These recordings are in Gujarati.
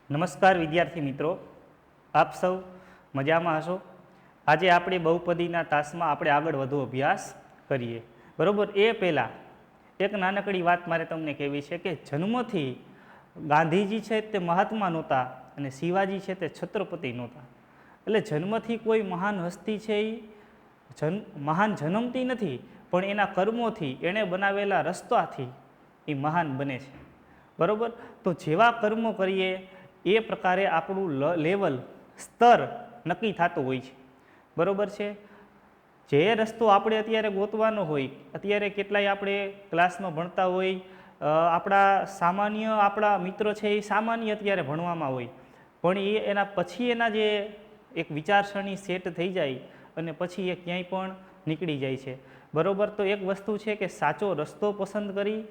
નમસ્કાર વિદ્યાર્થી મિત્રો, આપ સૌ મજામાં હશો। આજે આપણે બહુપદીના તાસમાં આપણે આગળ વધુ અભ્યાસ કરીએ, બરાબર। એ પહેલાં એક નાનકડી વાત મારે તમને કહેવી છે કે જન્મથી ગાંધીજી છે તે મહાત્મા નહોતા અને શિવાજી છે તે છત્રપતિ નહોતા। એટલે જન્મથી કોઈ મહાન હસ્તી છે એ મહાન જન્મતી નથી, પણ એના કર્મોથી એણે બનાવેલા રસ્તાથી એ મહાન બને છે, બરાબર। તો જેવા કર્મો કરીએ એ પ્રકારે આપણું લેવલ સ્તર નક્કી થતું હોય છે, બરાબર છે। જે રસ્તો આપણે અત્યારે ગોતવાનો હોય, અત્યારે કેટલાય આપણે ક્લાસમાં ભણતા હોય, આપણા મિત્રો છે એ સામાન્ય અત્યારે ભણવામાં હોય, પણ એ એના પછી એના જે એક વિચારસરણી સેટ થઈ જાય અને પછી એ ક્યાંય પણ નીકળી જાય છે, બરાબર। તો એક વસ્તુ છે કે સાચો રસ્તો પસંદ કરી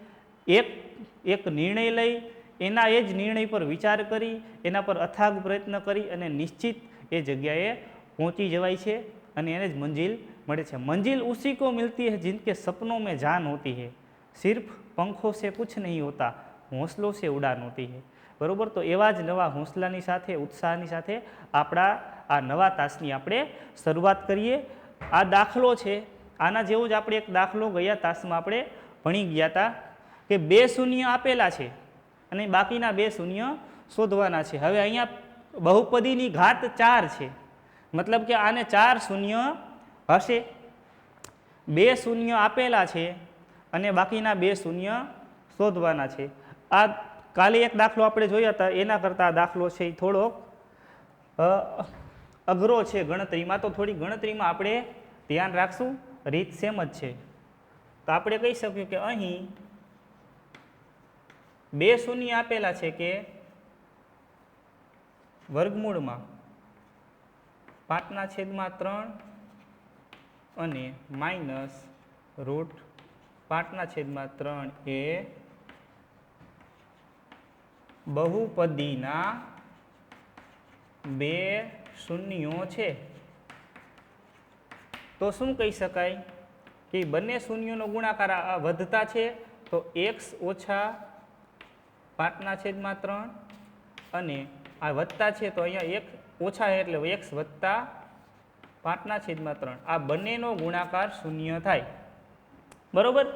એક નિર્ણય લઈ એના એ જ નિર્ણય પર વિચાર કરી એના પર અથાગ પ્રયત્ન કરી અને નિશ્ચિત એ જગ્યાએ પહોંચી જવાય છે અને એને જ મંજિલ મળે છે। મંજિલ ઉસી કો મિલતી है जिनके सपनों में जान होती है, सिर्फ पंखों से कुछ नहीं होता, હોંસલો સે ઉડાન હોતી है, બરાબર। તો એવા જ નવા હોંસલાની સાથે ઉત્સાહની સાથે આપણા આ નવા તાસની આપણે શરૂઆત કરીએ। આ દાખલો છે, આના જેવો જ આપણે એક દાખલો ગયા તાસમાં આપણે ભણી ગયા હતા કે 2 શૂન્ય આપેલા છે અને બાકીના 2 શૂન્ય શોધવાના છે। હવે અહીંયા બહુપદીની ઘાત 4 છે, મતલબ કે આને 4 શૂન્ય હશે। 2 શૂન્ય આપેલા છે અને બાકીના 2 શૂન્ય શોધવાના છે। આ કાલે એક દાખલો આપણે જોયા હતા, એના કરતાં આ દાખલો છે એ થોડોક અઘરો છે ગણતરીમાં, તો થોડી ગણતરીમાં આપણે ધ્યાન રાખશું, રીત સેમ જ છે। તો આપણે કહી શકીએ કે અહીં 2 શૂન્ય આપેલા છે કે વર્ગમૂળમાં 5/3 અને માઇનસ રૂટ 5/3 એ બહુપદીના 2 શૂન્યો છે। તો શું કહી શકાય કે બંને શૂન્યોનો ગુણાકાર આ વધતા છે તો x ઓછા 5/3 અને આ વધતા છે તો અહીંયા 1 ઓછા એટલે x વત્તા 5/3, આ બંનેનો ગુણાકાર શૂન્ય થાય, બરાબર।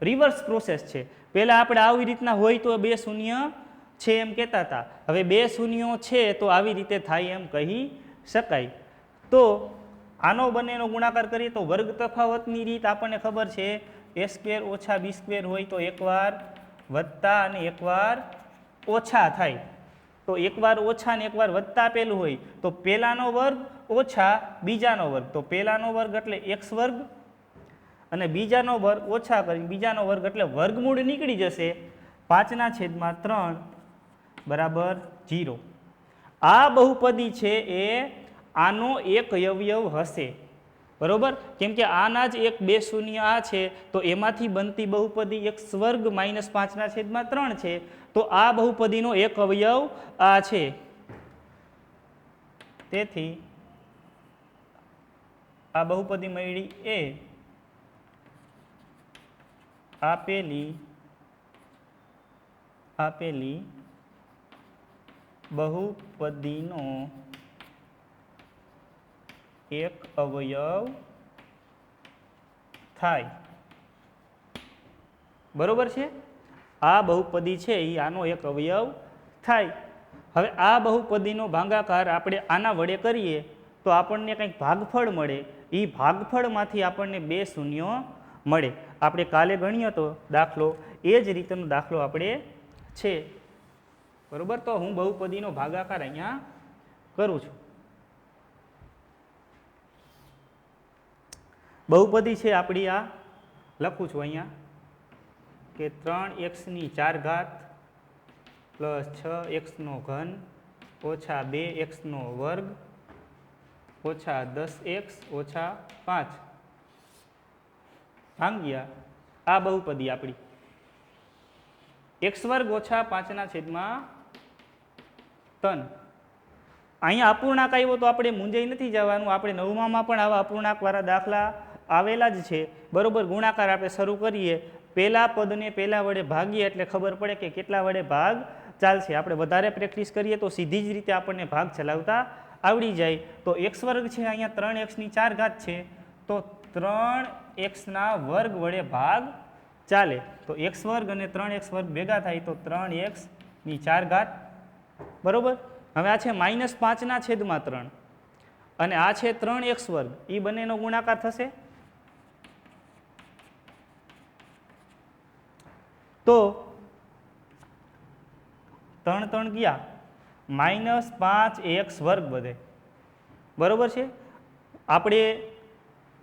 રિવર્સ પ્રોસેસ છે, પહેલાં આપણે આવી રીતના હોય તો 2 શૂન્ય છે એમ કહેતા હતા, હવે 2 શૂન્યો છે તો આવી રીતે થાય એમ કહી શકાય। તો આનો બંનેનો ગુણાકાર કરીએ તો વર્ગ તફાવતની રીત આપણને ખબર છે, a² ઓછા b² હોય તો એકવાર વત્તા અને એકવાર ઓછા થાય, તો એકવાર ઓછા ને એકવાર વત્તા આપેલું હોય તો પહેલાનો વર્ગ ઓછા બીજાનો વર્ગ, તો પહેલાનો વર્ગ એટલે x વર્ગ અને બીજાનો વર્ગ ઓછા કરી બીજાનો વર્ગ એટલે વર્ગમૂળ નીકળી જશે 5/3 બરાબર 0। આ બહુપદી છે એ આનો એક અવયવ હશે, બરાબર, કેમ કે આના જ એક 2 શૂન્ય આ છે તો એમાંથી બનતી બહુપદી x વર્ગ માઇનસ 5/3 છે, તો આ બહુપદીનો એક અવયવ આ છે। તેથી આ બહુપદી મળી એ આપેલી બહુપદીનો એક અવયવ થાય, બરોબર છે। આ બહુપદી છે એ આનો એક અવયવ થાય। હવે આ બહુપદીનો ભાગાકાર આપણે આના વડે કરીએ તો આપણને કંઈક ભાગફળ મળે, એ ભાગફળમાંથી આપણને 2 શૂન્યો મળે। આપણે કાલે ગણ્યો હતો દાખલો, એ જ રીતનો દાખલો આપણે છે, બરોબર। તો હું બહુપદીનો ભાગાકાર અહીંયા કરું છું। બહુપદી છે આપણી આ લખું છું અહીંયા કે 3x⁴ પ્લસ 6x³ ઓછા 2x² ઓછા 10x ઓછા 5 ભાગ્યા આ બહુપદી આપણી x² ઓછા 5/3। અહીંયા અપૂર્ણાંક આવ્યો તો આપણે મૂંઝાઈ નથી જવાનું, આપણે 9માં પણ આવા અપૂર્ણાંકવાળા દાખલા આવેલા જ છે, બરોબર। ગુણાકાર આપણે શરૂ કરીએ, પહેલા પદને પહેલા વડે ભાગીએ એટલે ખબર પડે કે કેટલા વડે ભાગ ચાલશે. આપણે વધારે પ્રેક્ટિસ કરીએ તો સીધી જ રીતે આપણને ભાગ ચલાવતા આવડી જાય. તો એક્સ વર્ગ છે અહીંયા 3x ની 4 ઘાત છે, તો 3x ના વર્ગ વડે ભાગ ચાલે. તો એક્સ વર્ગ અને 3x વર્ગ ભેગા થાય તો 3x ની 4 ઘાત. બરોબર. હવે આ છે -5/3 અને આ છે 3x વર્ગ, એ બંનેનો ગુણાકાર થશે. તો 3 3 ગયા, -5x વર્ગ વધે. બરોબર છે. આપણે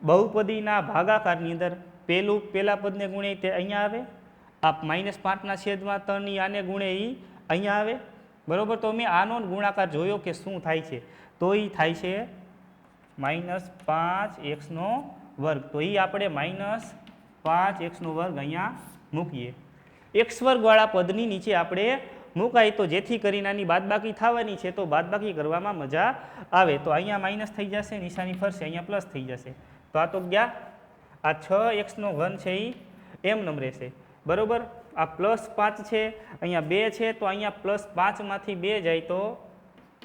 બહુપદીના ભાગાકારની અંદર પેલા પદને ગુણે તે અહીંયા આવે, આ -5/3 આને ગુણે એ અહીંયા આવે. બરોબર. તો મેં આનો ગુણાકાર જોયો કે શું થાય છે, તો એ થાય છે -5x વર્ગ. તો એ આપણે -5x વર્ગ અહીંયા મૂકીએ. એક્સ વર્ગવાળા પદની નીચે આપણે મુકાય તો જેથી કરીને આની બાદબાકી થવાની છે, તો બાદબાકી કરવામાં મજા આવે. તો અહીંયા માઇનસ થઈ જશે, નિશાની ફરશે, અહીંયા પ્લસ થઈ જશે. તો આ તો ગયા. આ 6x3 છે એ એમનેમ રહેશે. બરોબર. આ +5 છે, અહીંયા 2 છે, તો અહીંયા +5માંથી 2 જાય તો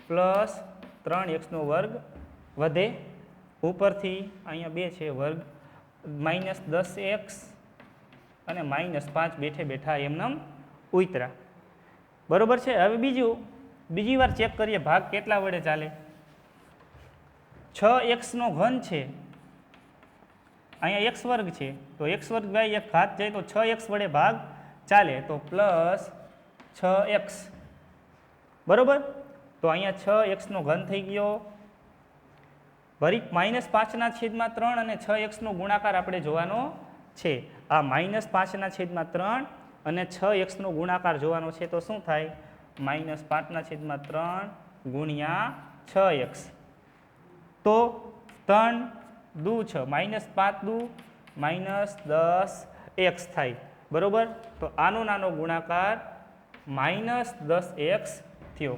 +3x² વધે. ઉપરથી અહીંયા 2 છે વર્ગ, -10x અને -5 બેઠે બેઠા એમનેમ ઉતરા. બરોબર છે. હવે બીજી વાર ચેક કરીએ ભાગ કેટલા વડે ચાલે. 6x3 છે, અહીંયા x વર્ગ છે, તો x વર્ગ બાય એક ઘાત જાય તો 6x વડે ભાગ ચાલે, તો +6x. બરોબર. તો અહીંયા 6x3 થઈ ગયો. વળી -5/3 અને 6x ગુણાકાર આપણે જોવાનો છે. આ -5/3 અને 6x ગુણાકાર જોવાનો છે, તો શું થાય? -5/3 ગુણ્યા 6x. તો 3 દુ 6, -5 દુ -10x થાય. બરોબર. તો આનો નાનો ગુણાકાર -10x થયો.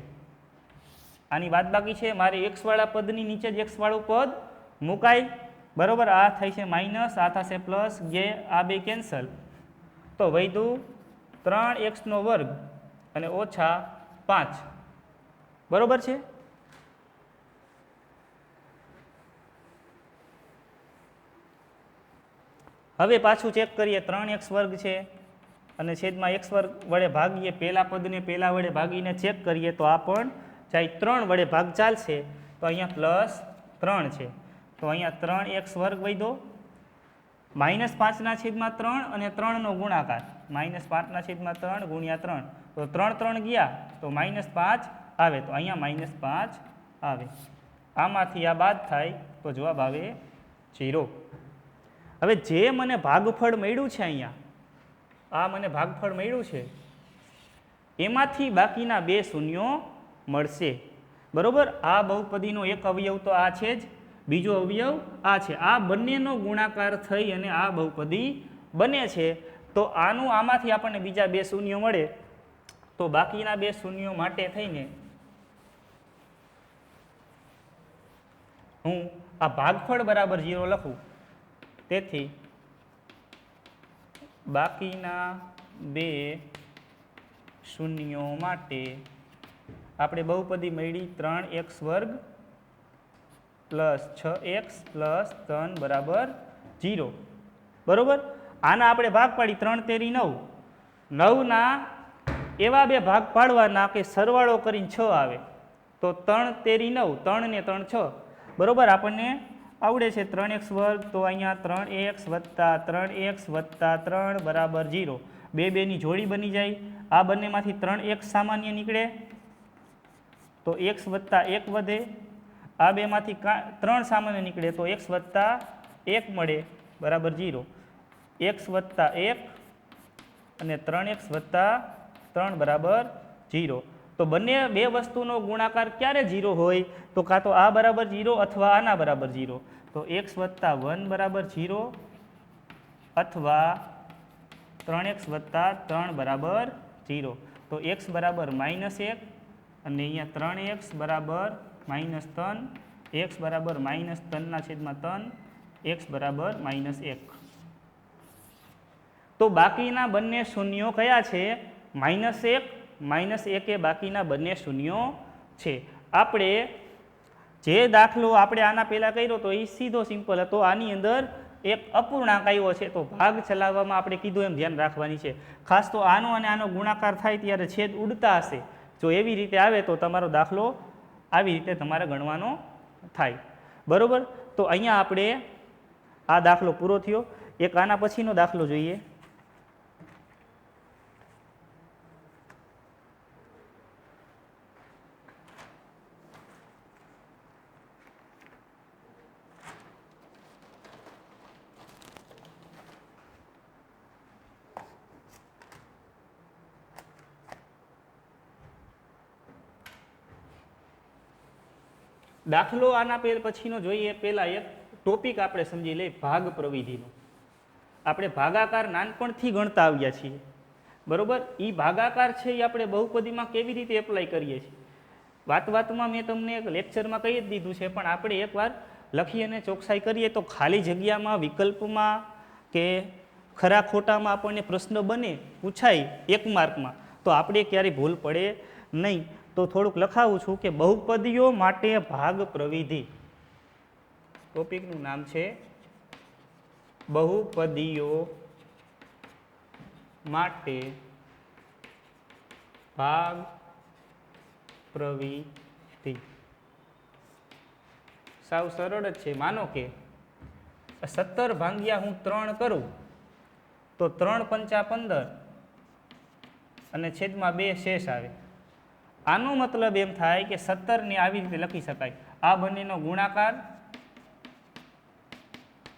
આની બાદબાકી છે, મારે x વાળા પદની નીચે જ x વાળું પદ મુકાય. બરોબર. આ થાય છે માઇનસ, આ થશે પ્લસ, આ બે કેન્સલ. તો વધ્યું 3x² અને -5. બરોબર છે. હવે પાછું ચેક કરીએ. 3x² છે અને છેદમાં x² વડે ભાગીએ, પહેલા પદને પહેલા વડે ભાગીને ચેક કરીએ તો આ પણ ચાહે 3 વડે ભાગ ચાલશે. તો અહીંયા +3 છે, તો અહીંયા 3x² વધ્યો. -5/3 અને 3નો ગુણાકાર, -5/3 ગુણ્યા 3, તો 3 3 ગયા તો -5 આવે, તો અહીંયા -5 આવે. આમાંથી આ બાદ થાય તો જવાબ આવે 0. હવે જે મને ભાગફળ મળ્યું છે, અહીંયા આ મને ભાગફળ મળ્યું છે, એમાંથી બાકીના 2 શૂન્યો મળશે. બરોબર. આ બહુપદીનો એક અવયવ તો આ છે જ, બીજો અવયવ આ છે. આ બંનેનો ગુણાકાર થઈ અને આ બહુપદી બને છે. તો આમાંથી આપણને બીજા 2 શૂન્યો મળે, તો બાકીના 2 શૂન્યો માટે થઈને હું આ ભાગફળ બરાબર 0 લખું. તેથી બાકીના 2 શૂન્યો માટે આપણે બહુપદી મળી 3x² + 6x + 3 બરાબર 0. બરોબર. આના આપણે ભાગ પાડી 3 તેરી 9. 9ના એવા 2 ભાગ પાડવાના કે સરવાળો કરીને 6 આવે. તો 3 તેરી 9, 3 ને 3 6. બરોબર. આપણને આવડે છે 3x², તો અહીંયા 3x + 3x + 3 બરાબર 0. 2 2ની જોડી બની જાય. આ બંનેમાંથી 3x સામાન્ય નીકળે તો x + 1 વધે. આ બેમાંથી 3 સામાન્ય નીકળે તો x + 1 મળે બરાબર 0. x + 1 અને 3x + 3 બરાબર 0. તો બંને 2 વસ્તુનો ગુણાકાર ક્યારે 0 હોય? તો કાં તો આ બરાબર 0 અથવા આના બરાબર 0. તો x + 1 બરાબર 0 અથવા 3x + 3 બરાબર 0. તો x બરાબર -1 અને અહીંયા 3x બરાબર -3, x બરાબર -3/3, x બરાબર -1. તો બાકીના બંને શૂન્યો કયા છે? -1 -1 બાકીના બંને શૂન્યો છે. આપણે જે દાખલો આપણે આના પહેલાં કર્યો તો એ સીધો સિમ્પલ હતો. આની અંદર એક અપૂર્ણાંક આવ્યો છે તો ભાગ ચલાવવામાં આપણે કીધું એમ ધ્યાન રાખવાની છે. ખાસ તો આનો અને આનો ગુણાકાર થાય ત્યારે છેદ ઉડતા હશે. જો એવી રીતે આવે તો તમારો દાખલો આવી રીતે તમારે ગણવાનો થાય. બરાબર. તો અહીંયા આપણે આ દાખલો પૂરો થયો. એક આના પછીનો દાખલો જોઈએ. દાખલો આના પછીનો જોઈએ. પહેલાં એક ટોપિક આપણે સમજી લઈએ ભાગ પ્રવિધિનો. આપણે ભાગાકાર નાનપણથી ગણતા આવ્યા છીએ. બરાબર. એ ભાગાકાર છે એ આપણે બહુપદીમાં કેવી રીતે એપ્લાય કરીએ છીએ વાતમાં મેં તમને એક લેક્ચરમાં કહી જ દીધું છે, પણ આપણે એકવાર લખી અને ચોકસાઈ કરીએ તો ખાલી જગ્યામાં વિકલ્પમાં કે ખરા ખોટામાં આપણને પ્રશ્ન બને પૂછાય 1 માર્કમાં તો આપણે ક્યારેય ભૂલ પડે નહીં. તો થોડુંક લખાવું છું કે બહુપદીઓ માટે ભાગ પ્રવિધિ. ટોપિકનું નામ છે બહુપદીઓ માટે ભાગ પ્રવિધિ. સાવ સરળ જ છે. માનો કે 17 ભાગ્યા હું 3 કરું તો 3 પંચા 15 અને છેદમાં 2 શેષ આવે. આનો મતલબ એમ થાય કે 17 ને આવી રીતે લખી શકાય, આ બંનેનો ગુણાકાર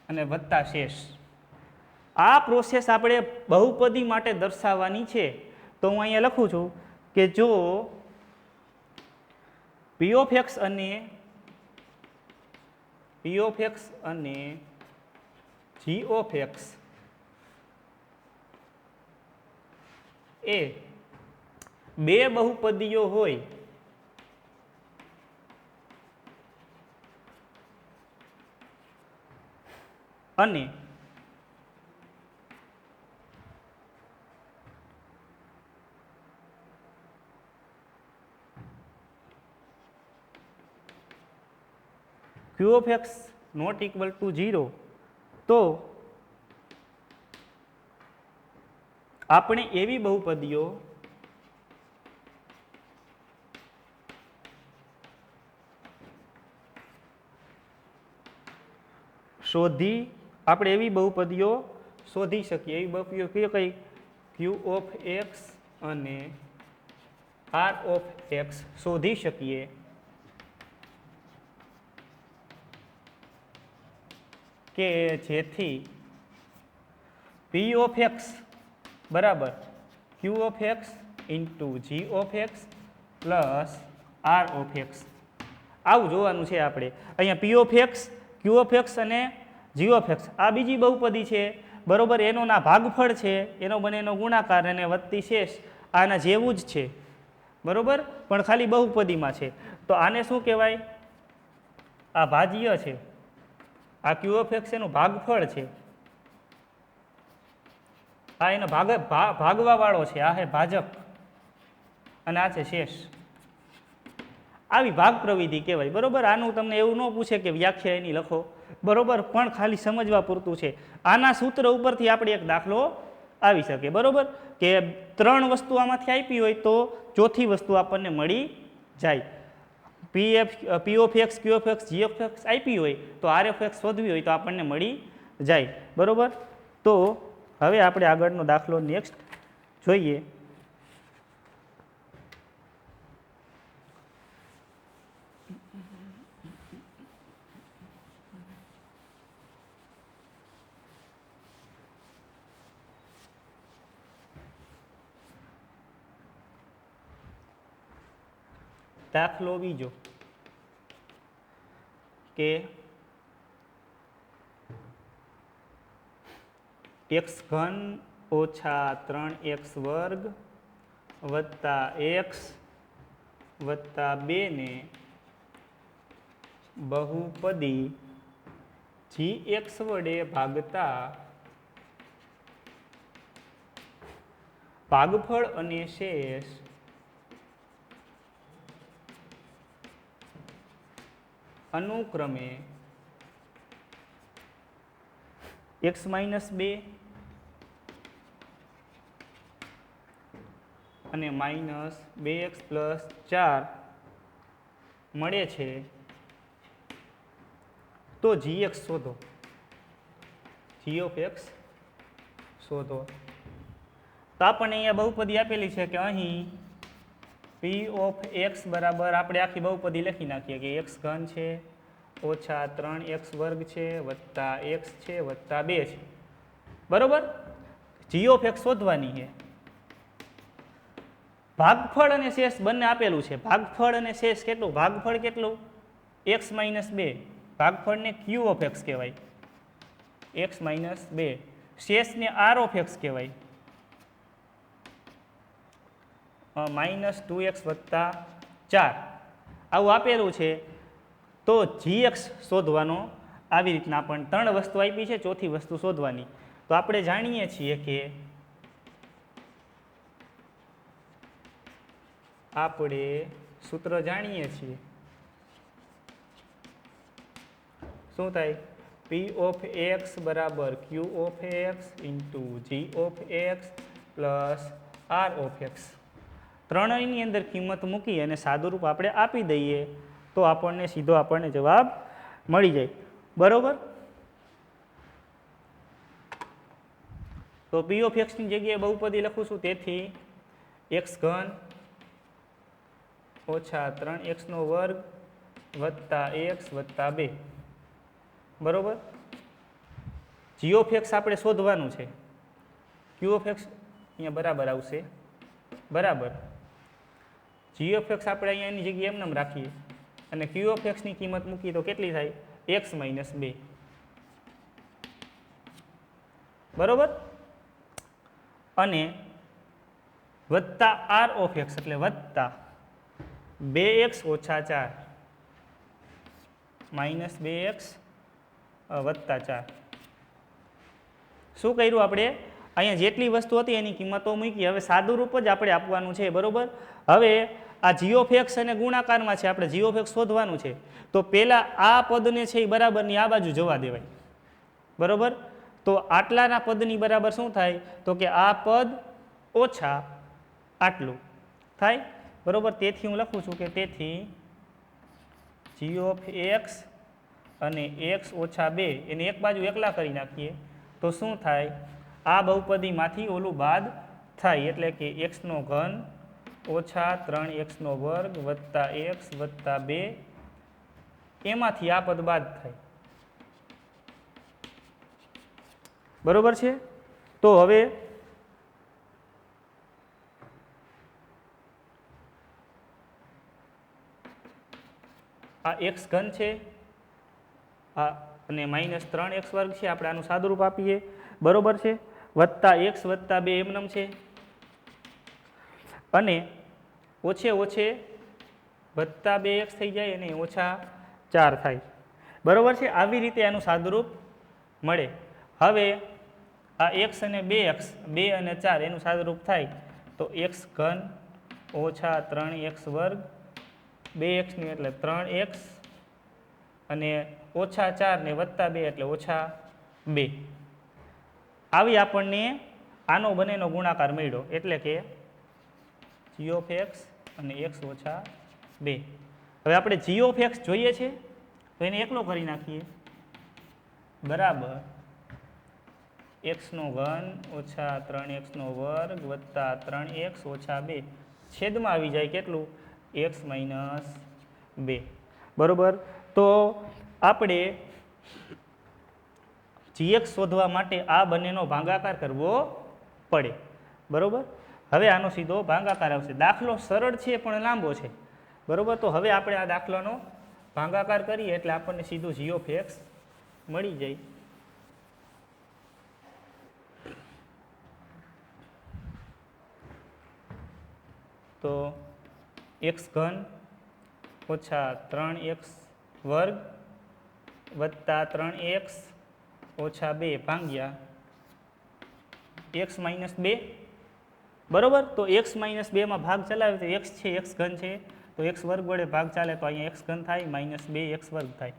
અને વત્તા શેષ. આ પ્રોસેસ આપણે બહુપદી માટે દર્શાવવાની છે. તો હું અહીંયા લખું છું કે જો પી ઓફ એક્સ અને જી ઓફ એક્સ એ બે બહુપદીઓ હોય અને Q of x not equal to 0 તો આપણે એવી બહુપદીઓ શોધી શકીએ. એવી બહુપદીઓ કઈ? Q of x અને R of x શોધી શકીએ કે જેથી P of x બરાબર Q of x into G of x plus R of x. આવું જોવાનું છે આપણે. અહીંયા P of x, Q of x અને G of x આ બીજી બહુપદી છે. બરોબર. એનો ના ભાગફળ છે, એનો બંનેનો ગુણાકાર અને વત્તી શેષ આના જેવું જ છે. બરોબર. પણ ખાલી બહુપદીમાં છે. તો આને શું કહેવાય? આ ભાજ્ય છે. આ Q of x એનું ભાગફળ છે. આ એનો ભાગવા વાળો છે. આ છે ભાજક અને આ છે શેષ. આવી ભાગ પ્રવિધિ કહેવાય. બરોબર. આનું તમને એવું ન પૂછે કે વ્યાખ્યા એની લખો. બરોબર. પણ ખાલી સમજવા પૂરતું છે. આના સૂત્ર ઉપરથી આપણે એક દાખલો આવી શકે. બરોબર. કે 3 વસ્તુ આમાંથી આપી હોય તો ચોથી વસ્તુ આપણને મળી જાય. P of x, Q of x, G of x આપી હોય તો R of x શોધવી હોય તો આપણને મળી જાય. બરોબર. તો હવે આપણે આગળનો દાખલો નેક્સ્ટ જોઈએ. દાખલો બીજો કે x ઘન ઓછા 3x વર્ગ વત્તા x વત્તા 2 ને બહુપદી gx વડે ભાગતા ભાગફળ અને શેષ અનુક્રમે x માઇનસ 2 અને માઇનસ 2x પ્લસ 4 મળે છે તો gx શોધો. g ઓફ x શોધો. તો આપણને અહીંયા બહુપદી આપેલી છે કે અહીં p ઓફ x બરાબર આપણે આખી બહુપદી લખી નાખીએ કે x ઘન છે ઓછા 3x વર્ગ છે વત્તા x છે વત્તા 2 છે. બરોબર. g ઓફ x શોધવાની છે. ભાગફળ અને શેષ બંને આપેલું છે. ભાગફળ અને શેષ કેટલું? ભાગફળ કેટલું? x minus 2. ભાગફળને q of x કહેવાય. x minus 2. શેષને r of x કહેવાય. માઇનસ 2x વત્તા 4 આવું આપેલું છે. તો gx શોધવાનો આવી રીતના આપણને 3 વસ્તુ આપી છે, ચોથી વસ્તુ શોધવાની. તો આપણે જાણીએ છીએ કે આપણે સૂત્ર જાણીએ છીએ. શું થાય? p ઓફ x બરાબર q of x into g of x plus r of x. ત્રણેયની અંદર કિંમત મૂકી અને સાદુરૂપ આપણે આપી દઈએ તો આપણને સીધો જવાબ મળી જાય. બરોબર. તો p ઓફ x ની જગ્યાએ બહુપદી લખું છું, તેથી x ઘન ઓછા 3x નો વર્ગ વત્તા x વત્તા 2. બરોબર. g ઓફ x આપણે શોધવાનું છે. q ઓફ x અહીંયા બરાબર આવશે. બરાબર. g ઓફ x આપણે અહીંયા એની જગ્યાએ એમને રાખીએ અને q ઓફ x ની કિંમત મૂકીએ તો કેટલી થાય? x minus 2. બરોબર. અને વત્તા r ઓફ x એટલે વત્તા 2x ઓછા 4 માઇનસ 2x વત્તા 4. શું કર્યું આપણે? અહીંયા જેટલી વસ્તુ હતી એની કિંમતો મૂકી. હવે સાદું રૂપ જ આપણે આપવાનું છે. બરોબર. હવે આ g ઓફ x અને ગુણાકારમાં છે, આપણે g ઓફ x શોધવાનું છે. તો પહેલા આ પદને છે એ બરાબરની આ બાજુ જવા દેવાય. બરોબર. તો આટલાના પદની બરાબર શું થાય? તો કે આ પદ ઓછા આટલું થાય. બરોબર. તેથી હું લખું છું કે તેથી g ઓફ x અને x ઓછા 2 એને એક બાજુ એકલા કરી નાખીએ તો શું થાય? આ બહુપદીમાંથી ઓલું બાદ થાય એટલે કે x નો ઘન ઓછા 3x નો વર્ગ વત્તા x વત્તા 2 એમાંથી આ પદ બાદ થાય. બરોબર છે. તો હવે આ x ઘન છે અને માઇનસ 3x વર્ગ છે. આપણે આનું સાદુરૂપ આપીએ. બરોબર છે. વત્તા x વત્તા 2 એમનેમ છે અને ઓછે ઓછે વત્તા 2x થઈ જાય અને ઓછા 4 થાય. બરોબર છે. આવી રીતે આનું સાદુરૂપ મળે. હવે આ x અને 2x 2 અને 4 એનું સાદુરૂપ થાય તો x ઘન ઓછા 3x વર્ગ 2x ની એટલે 3x અને ઓછા 4 ને વત્તા 2 એટલે ઓછા 2. આવી આપણને આનો બંનેનો ગુણાકાર મળ્યો એટલે કે g ઓફ x અને x ઓછા 2. હવે આપણે g ઓફ x જોઈએ છે તો એને એકલો કરી નાખીએ. બરાબર x નો ઘન ઓછા 3x નો વર્ગ વત્તા 3x ઓછા 2 છેદમાં આવી જાય કેટલું? x minus 2. બરોબર. તો આપણે gx શોધવા માટે આ બંનેનો ભાગાકાર કરવો પડે. બરોબર. હવે આનો સીધો ભાગાકાર આવશે. દાખલો સરળ છે પણ લાંબો છે. બરોબર. તો હવે આપણે આ દાખલાનો ભાગાકાર કરીએ એટલે આપણને સીધું g ઓફ x મળી જાય. તો x ઘન ઓછા 3x વર્ગ વત્તા 3x ઓછા 2 ભાગ્યા x માઇનસ 2. બરોબર. તો x માઇનસ 2 માં ભાગ ચલાવે તો x છે x ઘન છે તો એક્સ વર્ગ વડે ભાગ ચાલે તો અહીંયા એક્સ ઘન થાય માઇનસ 2x વર્ગ થાય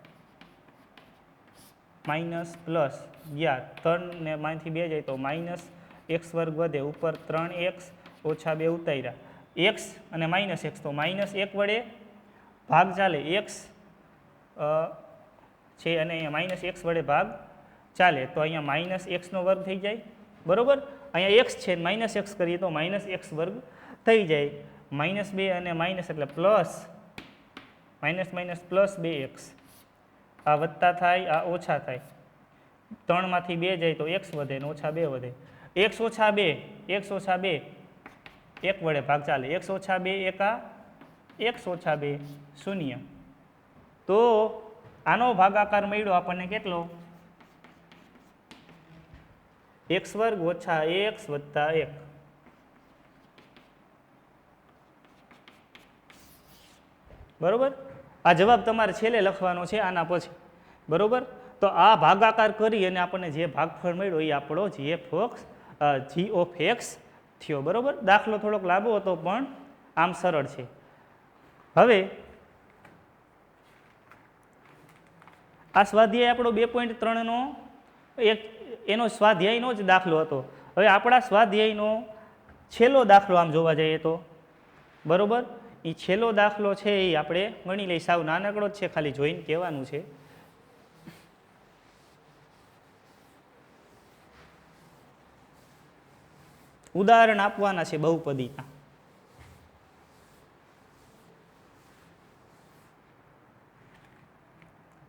માઇનસ પ્લસ ગયા 3 ને માંથી 2 જાય તો માઇનસ એક્સ વર્ગ વધે ઉપર 3x ઓછા 2 ઉતાર્યા એક્સ અને માઇનસ એક્સ તો માઇનસ 1 વડે ભાગ ચાલે એક્સ છે અને અહીંયા માઇનસ એક્સ વડે ભાગ ચાલે તો અહીંયા માઇનસ એક્સનો વર્ગ થઈ જાય બરાબર અહીંયા એક્સ છે માઇનસ એક્સ કરીએ તો માઇનસ એક્સ વર્ગ થઈ જાય માઇનસ 2 અને માઇનસ એટલે plus minus minus plus 2x આ વત્તા થાય આ ઓછા થાય 3 માંથી 2 જાય તો x વધે ને ઓછા 2 વધે x ઓછા 2 1 વડે ભાગ ચાલે x ઓછા 2 એકા x ઓછા 2 શૂન્ય તો આનો ભાગાકાર મળ્યો આપણને કેટલો x વર્ગ ઓછા x વત્તા 1 બરોબર આ જવાબ તમારે છેલ્લે લખવાનો છે આના પછી બરોબર તો આ ભાગાકાર કરી અને આપણને જે ભાગફળ મળ્યો એ આપણો જી ઓફ એક્સ થયો બરોબર દાખલો થોડોક લાંબો હતો પણ આમ સરળ છે હવે આ સ્વાધ્યાય આપણો 2.3 એક એનો સ્વાધ્યાયનો જ દાખલો હતો હવે આપણા સ્વાધ્યાયનો છેલ્લો દાખલો આમ જોવા જઈએ તો બરોબર એ છેલ્લો દાખલો છે એ આપણે ગણી લઈ સાવ નાનકડો જ છે ખાલી જોઈને કહેવાનું છે ઉદાહરણ આપવાના છે બહુપદીના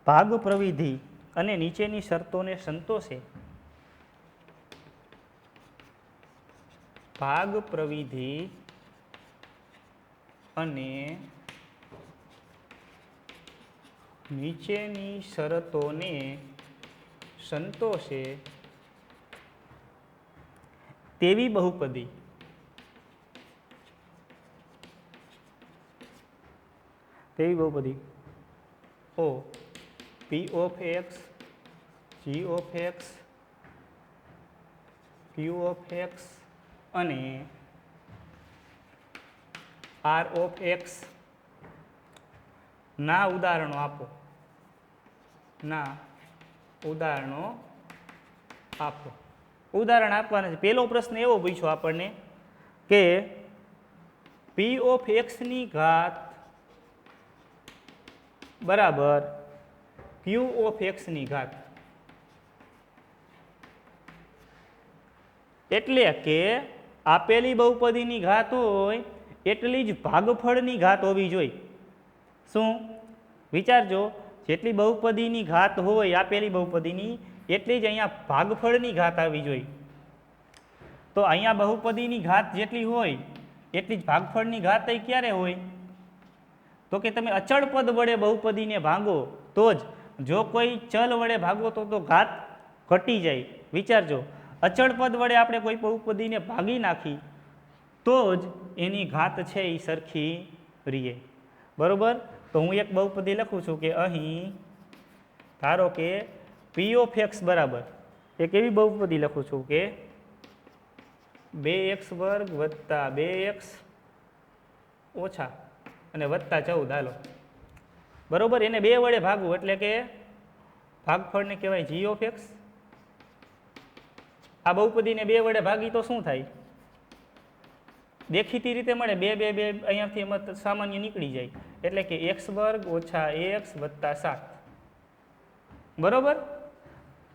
ભાગ પ્રવિધિ અને નીચેની શરતોને સંતોષે ભાગ પ્રવિધિ અને નીચેની શરતોને સંતોષે તેવી બહુપદી ઓ p of x g of x q of x અને આર ઓફ એક્સ ના ઉદાહરણો આપો ઉદાહરણ આપવાના છે પહેલો પ્રશ્ન એવો પૂછ્યો આપણને કે પી ઓફ એક્સની ઘાત બરાબર ક્યુ ઓફ એક્સની ઘાત એટલે કે આપેલી બહુપદીની ઘાત હોય એટલી જ ભાગફળની ઘાત હોવી જોઈએ શું વિચારજો જેટલી બહુપદીની ઘાત હોય આપેલી બહુપદીની એટલી જ અહીંયા ભાગફળની ઘાત આવવી જોઈએ તો અહીંયા બહુપદીની ઘાત જેટલી હોય એટલી જ ભાગફળની ઘાત ક્યારે હોય તો કે તમે અચળ પદ વડે બહુપદીને ભાગો તો જ જો કોઈ ચલ વડે ભાગો તો ઘાત ઘટી જાય વિચારજો અચળ પદ વડે આપણે કોઈ બહુપદીને ભાગી નાખી તો જ એની ઘાત છે એ સરખી રીએ બરોબર તો હું એક બહુપદી લખું છું કે અહીં ધારો કે પી ઓફ એક્સ બરાબર એક એવી બહુપદી લખું છું કે 2x વર્ગ વત્તા 2x ઓછા અને વત્તા 14 હાલો બરોબર એને 2 વડે ભાગવું એટલે કે ભાગફળને કહેવાય જી ઓફ એક્સ આ બહુપદીને 2 વડે ભાગી તો શું થાય દેખીતી રીતે મળે 2 2 2 અહીંયાથી સામાન્ય નીકળી જાય એટલે કે x વર્ગ ઓછા ax વત્તા 7 બરોબર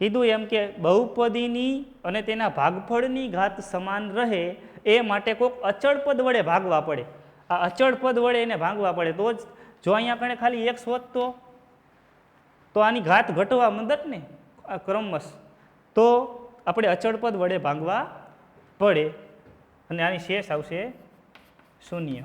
કીધું એમ કે બહુપદીની અને તેના ભાગફળની ઘાત સમાન રહે એ માટે કોઈક અચળ પદ વડે ભાગવા પડે આ અચળ પદ વડે એને ભાગવા પડે તો જ જો અહીંયા કણે ખાલી x હોત તો આની ઘાત ઘટવા મદદ ને આ ક્રમશ તો આપણે અચળ પદ વડે ભાગવા પડે અને આની શેષ આવશે 0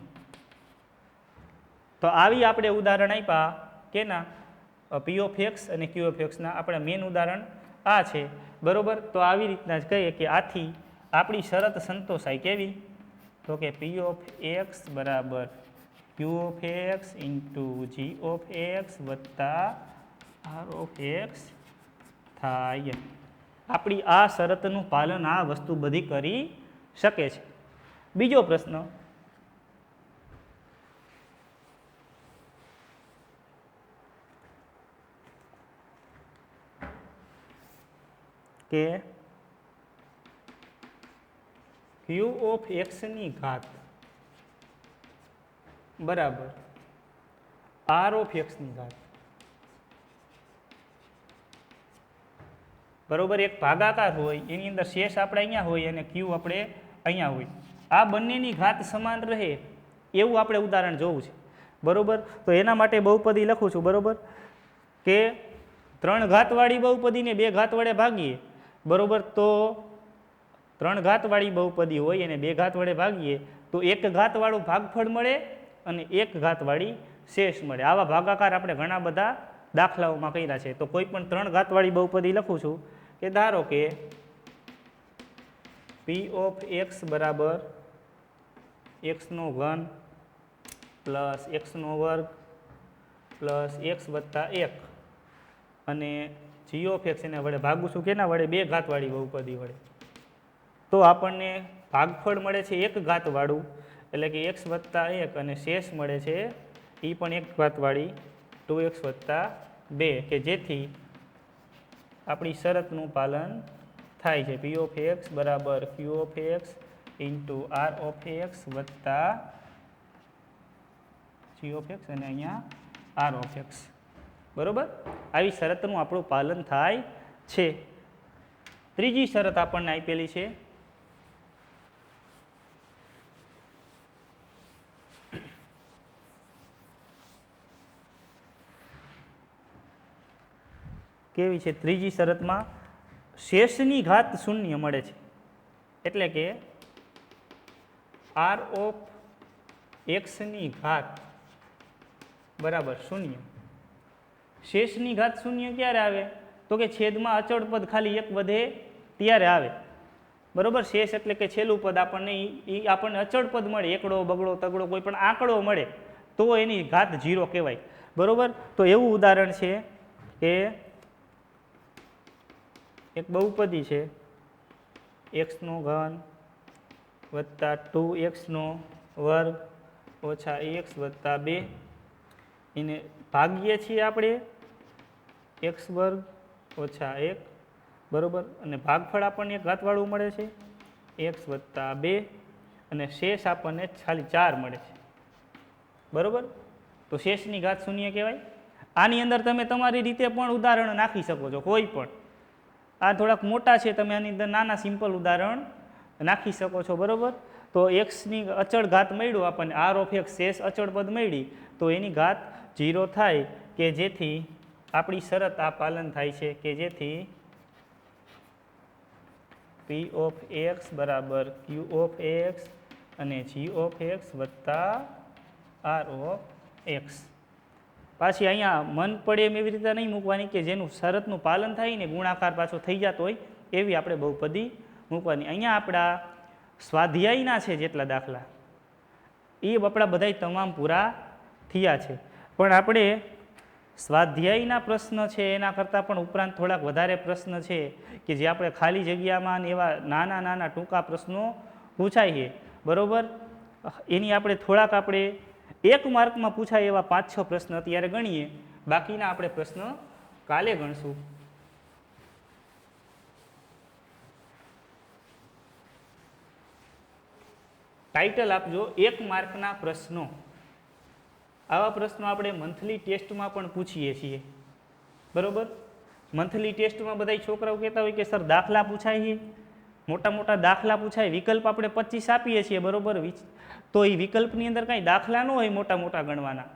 તો આવી આપણે ઉદાહરણ આપ્યા કેના પી ઓફ એક્સ અને ક્યુ ઓફ એક્સના આપણા મેઇન ઉદાહરણ આ છે બરોબર તો આવી રીતના જ કહીએ કે આથી આપણી શરત સંતોષાય કેવી તો કે પી ઓફ એક્સ બરાબર q of x into g of x વત્તા આર ઓફ એક્સ થાય આપણી આ શરતનું પાલન આ વસ્તુ બધી કરી શકે છે બીજો પ્રશ્ન કે ક્યુ ઓફ એક્સની ઘાત બરાબર આર ઓફ એક્સની ઘાત. બરોબર, એક ભાગાકાર હોય એની અંદર શેષ આપણે અહીંયા હોય અને ક્યુ આપણે અહીંયા હોય. આ બંનેની ઘાત સમાન રહે એવું આપણે ઉદાહરણ જોવું છે. બરોબર, તો એના માટે બહુપદી લખું છું. બરોબર, કે 3 ઘાતવાળી બહુપદીને 2 ઘાત વડે ભાગીએ. બરોબર, તો 3 ઘાતવાળી બહુપદી હોય અને 2 ઘાત વડે ભાગીએ તો 1 ઘાતવાળું ભાગફળ મળે અને 1 ઘાતવાળી શેષ મળે. આવા ભાગાકાર આપણે ઘણા બધા દાખલાઓમાં કર્યા છે. તો કોઈ પણ 3 ઘાતવાળી બહુપદી લખું છું કે ધારો કે પી ઓફ એક્સ બરાબર એક્સનો ઘન પ્લસ એક્સનો વર્ગ પ્લસ એક્સ વત્તા 1 અને જી ઓફ એક્સ એને વડે ભાગું છું કેના વડે? 2 ઘાતવાળી બહુપદી વડે. તો આપણને ભાગફળ મળે છે 1 ઘાતવાળું એટલે કે એક્સ વત્તા 1 અને શેષ મળે છે એ પણ 1 ઘાતવાળી 2x વત્તા 2 કે જેથી આપણી શરતનું પાલન થાય છે. પી ઓફ એક્સ બરાબર q of x into r of x વત્તા જી ઓફ એક્સ અને અહીંયા આર ઓફ એક્સ. બરોબર, આવી શરતનું આપણું પાલન થાય છે. ત્રીજી શરત આપણને આપેલી છે કેવી છે? ત્રીજી શરતમાં શેષની ઘાત શૂન્ય મળે છે એટલે કે આર ઓફ એક્સની ઘાત બરાબર શૂન્ય. શેષની ઘાત શૂન્ય ક્યારે આવે? તો કે છેદમાં અચળ પદ ખાલી 1 વધે ત્યારે આવે. બરોબર, શેષ એટલે કે છેલ્લું પદ આપણને એ આપણને અચળ પદ મળે, એકડો બગડો તગડો કોઈ પણ આંકડો મળે તો એની ઘાત 0 કહેવાય. બરોબર, તો એવું ઉદાહરણ છે કે એક બહુપદી છે એક્સનો ઘન વત્તા 2x વર્ગ ઓછા એક્સ વત્તા 2 એને ભાગીએ છીએ આપણે એક્સ વર્ગ ઓછા 1. બરોબર, અને ભાગફળ આપણને 1 ઘાતવાળું મળે છે એક્સ વત્તા 2 અને શેષ આપણને ખાલી 4 મળે છે. બરોબર, તો શેષની ઘાત શૂન્ય કહેવાય. આની અંદર તમે તમારી રીતે પણ ઉદાહરણ નાખી શકો છો કોઈ પણ. આ થોડાક મોટા છે, તમે આની અંદર નાના સિમ્પલ ઉદાહરણ નાખી શકો છો. બરોબર, તો એક્સની અચળ ઘાત મળ્યું આપણને આર ઓફ એક્સ શેષ અચળ પદ મળી તો એની ઘાત 0 થાય કે જેથી આપણી શરત આ પાલન થાય છે કે જેથી પી ઓફ એક્સ બરાબર ક્યુ ઓફ એક્સ અને જી ઓફ એક્સ વત્તા આર ઓફ એક્સ. પાછી અહીંયા મન પડે એમ એવી રીતે નહીં મૂકવાની કે જેનું શરતનું પાલન થાય ને ગુણાકાર પાછો થઈ જતો હોય એવી આપણે બહુપદી મૂકવાની. અહીંયા આપણા સ્વાધ્યાયના છે જેટલા દાખલા એ આપણા બધાય તમામ પૂરા થયા છે. પણ આપણે સ્વાધ્યાયના પ્રશ્ન છે એના કરતાં પણ ઉપરાંત થોડાક વધારે પ્રશ્ન છે કે જે આપણે ખાલી જગ્યામાં એવા નાના નાના ટૂંકા પ્રશ્નો પૂછાય છે. બરાબર, એની આપણે થોડાક આપણે 1 માર્કમાં પૂછાય એવા 5-6 પ્રશ્ન અત્યારે ગણીએ, બાકીના આપણે પ્રશ્ન કાલે ગણશું. ટાઇટલ આપજો 1 માર્કના પ્રશ્નો. આવા પ્રશ્નો આપણે મંથલી ટેસ્ટમાં પણ પૂછીએ છીએ. બરોબર, મંથલી ટેસ્ટમાં બધા છોકરાઓ કહેતા હોય કે સર દાખલા પૂછાય છે, મોટા મોટા દાખલા પૂછાય, વિકલ્પ આપણે 25 આપીએ છીએ. બરોબર, તો એ વિકલ્પની અંદર કાંઈ દાખલા ન હોય મોટા મોટા ગણવાના,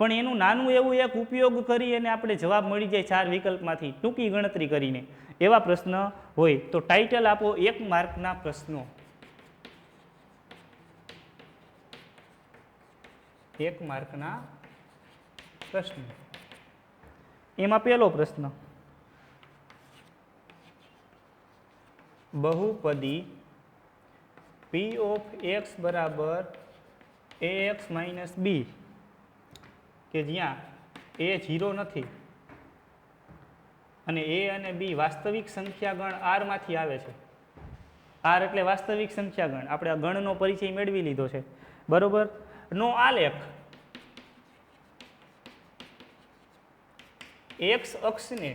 પણ એનું નાનું એવું એક ઉપયોગ કરી અને આપણે જવાબ મળી જાય 4 વિકલ્પમાંથી ટૂંકી ગણતરી કરીને એવા પ્રશ્ન હોય. તો ટાઇટલ આપો 1 માર્કના પ્રશ્નો. 1 માર્કના પ્રશ્ન. એમાં પહેલો પ્રશ્ન, બહુપદી પી ઓફ એક્સ બરાબર એ એક્સ માઇનસ બી કે જ્યાં એ 0 નથી અને એ અને બી વાસ્તવિક સંખ્યાગણ આરમાંથી આવે છે. આર એટલે વાસ્તવિક સંખ્યાગણ. આપણે આ ગણનો પરિચય મેળવી લીધો છે. બરોબર, નો આલેખ એક્સ અક્ષને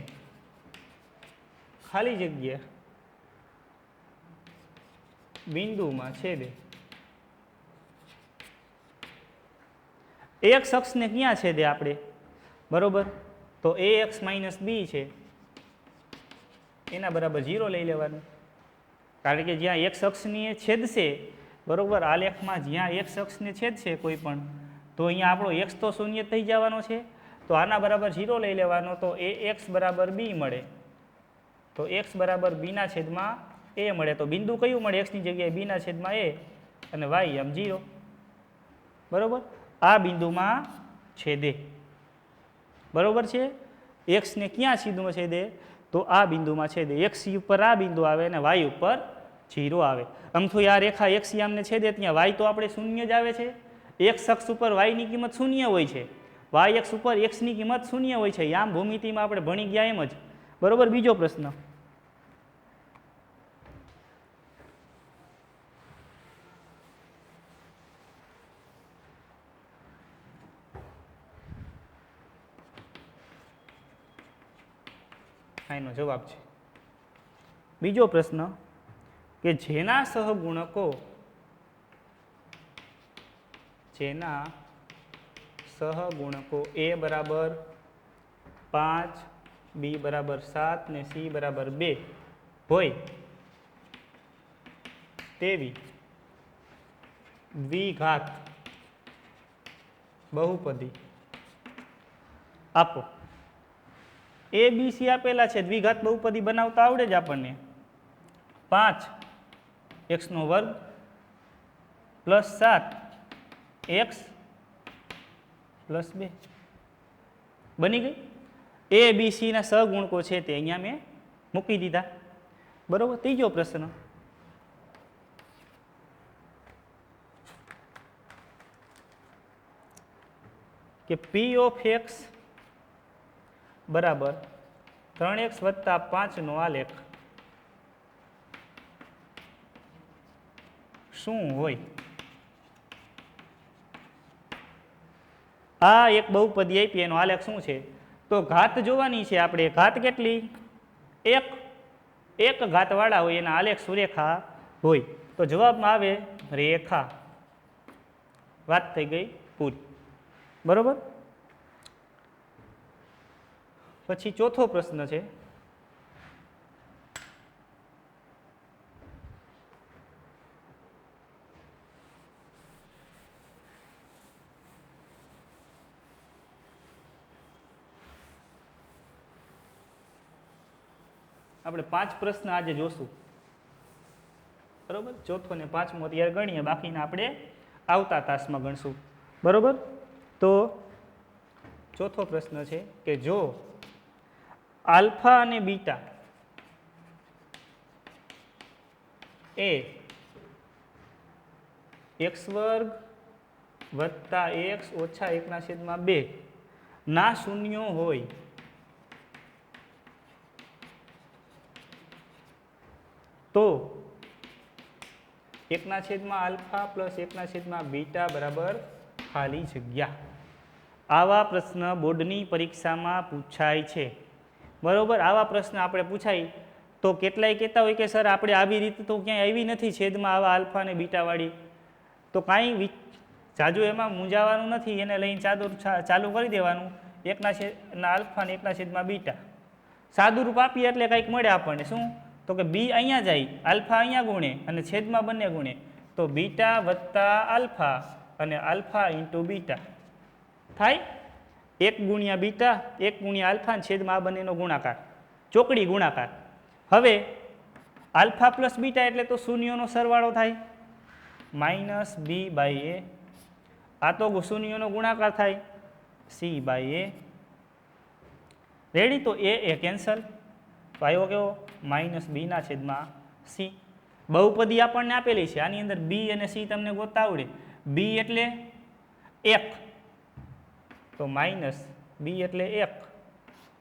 ખાલી જગ્યા બિંદુમાં છેદે. એક્સ અક્ષને ક્યાં છેદે આપણે? બરોબર, તો એ એક્સ માઇનસ બી છે એના બરાબર 0 લઈ લેવાનું. કારણ કે જ્યાં એક્સ અક્ષની છેદશે, બરોબર, આલેખમાં જ્યાં એક્સ અક્ષને છેદશે કોઈ પણ, તો અહીંયા આપણો એક્સ તો શૂન્ય થઈ જવાનો છે. તો આના બરાબર 0 લઈ લેવાનો, તો એ એક્સ બરાબર બી મળે. તો એક્સ બરાબર બીના છેદમાં એ મળે. તો બિંદુ કયું મળે? એક્સની જગ્યાએ બીના છેદમાં એ અને વાય એમ 0. બરોબર, આ બિંદુમાં છેદે. બરોબર છે. એક્સને ક્યાં સીધું છેદે? તો આ બિંદુમાં છેદે. એક્સ ઉપર આ બિંદુ આવે અને વાય ઉપર 0 આવે. આમથી આ રેખા એક્સ આમને છેદે ત્યાં વાય તો આપણે શૂન્ય જ આવે છે. એક્સ અક્ષ ઉપર વાયની કિંમત શૂન્ય હોય છે, વાય અક્ષ ઉપર એક્સની કિંમત શૂન્ય હોય છે. આમ ભૂમિતિમાં આપણે ભણી ગયા એમ જ. બરોબર. બીજો પ્રશ્ન, એનો જવાબ છે. બીજો પ્રશ્ન કે જેના સહગુણકો એ બરાબર 5, બી બરાબર 7 ને સી બરાબર 2 હોય તેવી દ્વિઘાત બહુપદી આપો. એ બી સી આપેલા છે. દ્વિઘાત બહુપદી બનાવતા આવડે જ આપણને. 5 એક્સનો વર્ગ પ્લસ 7 એક્સ પ્લસ 2 બની ગઈ. એ બી સી ના સહગુણકો છે તે અહીંયા મેં મૂકી દીધા. બરોબર. ત્રીજો પ્રશ્ન, કે પી ઓફ એક્સ બરાબર 3x વત્તા 5 નો આલેખ શું હોય? આ એક બહુપદી આપી, એનો આલેખ શું છે? તો ઘાત જોવાની છે આપણે. ઘાત કેટલી? એક ઘાતવાળા હોય એના આલેખ સુરેખા હોય. તો જવાબમાં આવે રેખા. વાત થઈ ગઈ પૂરી. બરોબર. પછી ચોથો પ્રશ્ન છે, આપણે 5 પ્રશ્ન આજે જોશું. બરોબર. ચોથો ને પાંચમો અત્યારે ગણીએ, બાકીના આપણે આવતા તાસમાં ગણશું. બરોબર. તો ચોથો પ્રશ્ન છે કે જો આલ્ફા અને બીટા એ એક્સ વર્ગ વત્તા એક્સ ઓછા 1/2 ના શૂન્યો હોય તો 1/આલ્ફા પ્લસ 1/બીટા બરાબર ખાલી જગ્યા. આવા પ્રશ્ન બોર્ડની પરીક્ષામાં પૂછાય છે. બરોબર. આવા પ્રશ્ન આપણે પૂછાય તો કેટલાય કહેતા હોય કે સર આપણે આવી રીતે તો ક્યાંય આવી નથી છેદમાં આવા આલ્ફા અને બીટાવાળી. તો કાંઈ જાજુ એમાં મૂંઝાવાનું નથી. એને લઈને ચાલુ કરી દેવાનું. 1/આલ્ફા ને 1/બીટા સાદુરૂપ આપીએ એટલે કંઈક મળે આપણને. શું? તો કે બી અહીંયા જાય, આલ્ફા અહીંયા ગુણે અને છેદમાં બંને ગુણે. તો બીટા વત્તા આલ્ફા અને આલ્ફા ઇન્ટુ બીટા થાય 1 ગુણ્યા બીટા 1 ગુણ્યા આલ્ફા અને છેદમાં આ બંનેનો ગુણાકાર, ચોકડી ગુણાકાર. હવે આલ્ફા પ્લસ બીટા એટલે તો શૂન્યોનો સરવાળો થાય માઇનસ બી બાય એ. આ તો શૂન્યોનો ગુણાકાર થાય સી બાય એ. રેડી. તો એ કેન્સલ. તો આવ્યો કેવો? માઇનસ બીના છેદમાં સી. બહુપદી આપણને આપેલી છે. આની અંદર બી અને સી તમને ગોતતા આવડે. બી એટલે 1 તો માઇનસ બી એટલે 1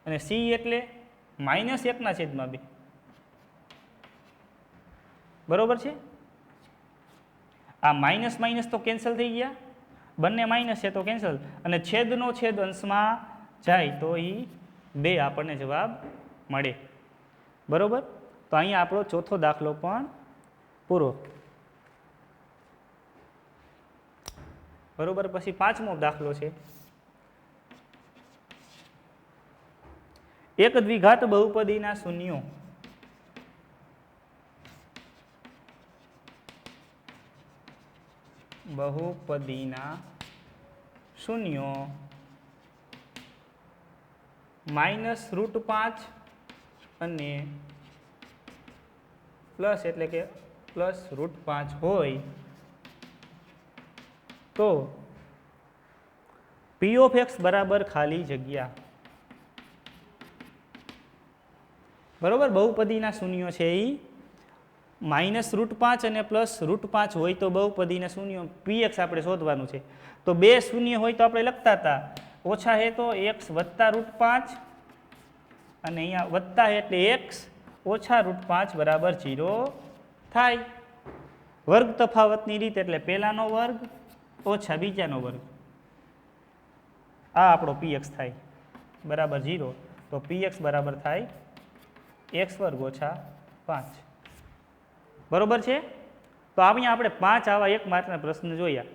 અને સી એટલે -1/2. બરોબર છે. આ માઇનસ માઇનસ તો કેન્સલ થઈ ગયા, બંને માઇનસ છે તો કેન્સલ. અને છેદનો છેદ અંશમાં જાય તો એ 2 આપણને જવાબ મળે. બરોબર, તો અહીંયા આપણો ચોથો દાખલો પણ પૂરો. બરોબર, પછી પાંચમો દાખલો છે. એક દ્વિઘાત બહુપદીના શૂન્યો -√5 અને પ્લસ એટલે કે +√5 હોય તો p ઓફ x બરાબર ખાલી જગ્યા. બરોબર, બહુપદીના શૂન્યો છે એ -√5 અને +√5 હોય તો બહુપદીના શૂન્યો px આપણે શોધવાનું છે. તો બે શૂન્ય હોય તો આપણે લખતા હતા ઓછા હે તો x વત્તા √5 અને અહીંયા વત્તા એટલે x ઓછા √5 બરાબર 0 થાય. વર્ગ તફાવતની રીત એટલે પહેલાનો વર્ગ ઓછા બીજાનો વર્ગ, આ આપણો px થાય બરાબર 0. તો px બરાબર થાય x² ઓછા 5. બરોબર છે. તો અહીંયા આપણે 5 આવા એક માર્કના પ્રશ્ન જોયા.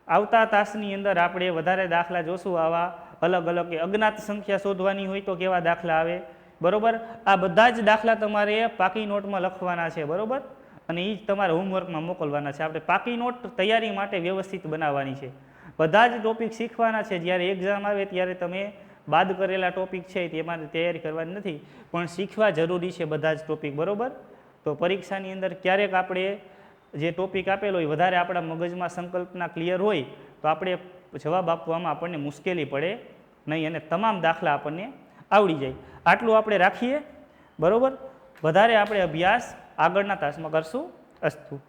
આવતા તાસની અંદર આપણે વધારે દાખલા જોશું આવા અલગ અલગ. અજ્ઞાત સંખ્યા શોધવાની હોય તો કેવા દાખલા આવે. બરોબર, આ બધા જ દાખલા તમારે પાકી નોટમાં લખવાના છે. બરોબર, અને એ જ તમારે હોમવર્કમાં મોકલવાના છે. આપણે પાકી નોટ તૈયારી માટે વ્યવસ્થિત બનાવવાની છે. બધા જ ટોપિક શીખવાના છે. જ્યારે એક્ઝામ આવે ત્યારે તમે બાદ કરેલા ટોપિક છે તેમાં તૈયારી કરવાની નથી, પણ શીખવા જરૂરી છે બધા જ ટોપિક. બરોબર, તો પરીક્ષાની અંદર ક્યારેક આપણે જે ટોપિક આપેલો હોય વધારે આપણા મગજમાં સંકલ્પના ક્લિયર હોય તો આપણે જવાબ આપવામાં આપણને મુશ્કેલી પડે નહીં અને તમામ દાખલા આપણને આવડી જાય. આટલું આપણે રાખીએ. બરોબર, વધારે આપણે અભ્યાસ આગળના તાસમાં કરશું. અસ્તુ.